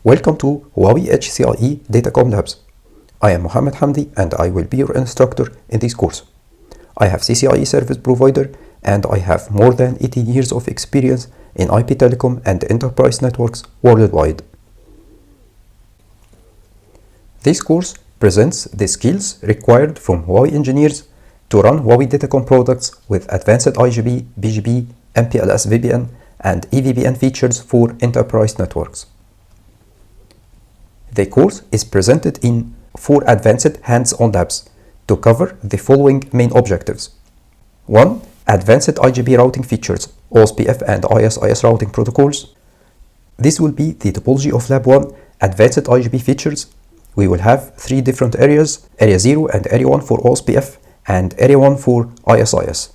Welcome to Huawei HCIE Datacom Labs. I am Mohamed Hamdy and I will be your instructor in this course. I have HCIE service provider and I have more than 18 years of experience in IP telecom and enterprise networks worldwide. This course presents the skills required from Huawei engineers to run Huawei Datacom products with advanced IGP, BGP, MPLS VPN and EVPN features for enterprise networks. The course is presented in 4 advanced hands-on labs to cover the following main objectives. 1. Advanced IGP routing features, OSPF and ISIS routing protocols. This will be the topology of Lab 1, Advanced IGP Features. We will have 3 different areas, Area 0 and Area 1 for OSPF and Area 1 for ISIS.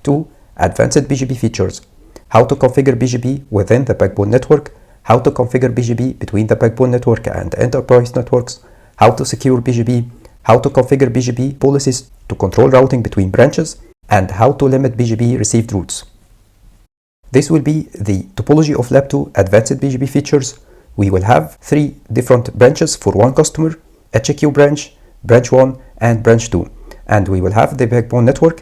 2. Advanced BGP Features, how to configure BGP within the backbone network, how to configure BGP between the backbone network and enterprise networks, how to secure BGP, how to configure BGP policies to control routing between branches, and how to limit BGP received routes. This will be the topology of Lab 2 Advanced BGP Features. We will have 3 different branches for one customer, HQ branch, branch 1, and branch 2. And we will have the backbone network.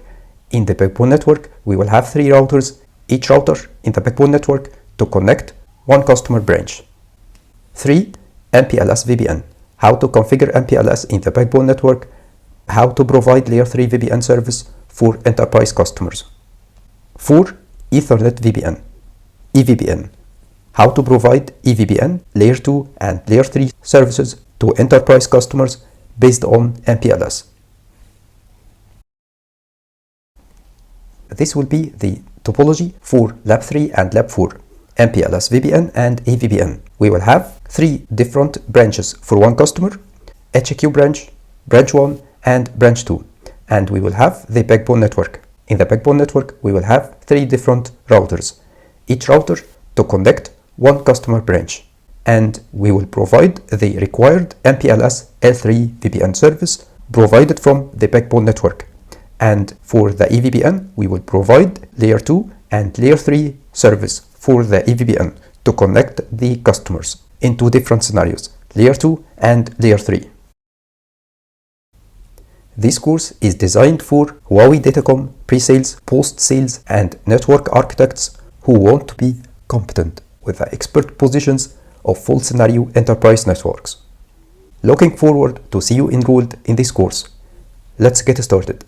In the backbone network, we will have 3 routers, each router in the backbone network to connect one customer branch. 3. MPLS VPN, how to configure MPLS in the backbone network, how to provide layer 3 VPN service for enterprise customers. 4. Ethernet VPN, EVPN, how to provide EVPN, layer 2 and layer 3 services to enterprise customers based on MPLS. This will be the topology for Lab 3 and Lab 4, MPLS VPN and EVPN. We will have 3 different branches for one customer, HQ branch, branch 1 and branch 2. And we will have the backbone network. In the backbone network, we will have 3 different routers, each router to connect one customer branch. And we will provide the required MPLS L3 VPN service provided from the backbone network. And for the EVPN, we will provide layer 2 and layer 3 service for the EVPN to connect the customers in 2 different scenarios, layer 2 and layer 3. This course is designed for Huawei Datacom pre-sales, post-sales and network architects who want to be competent with the expert positions of full scenario enterprise networks. Looking forward to see you enrolled in this course. Let's get started.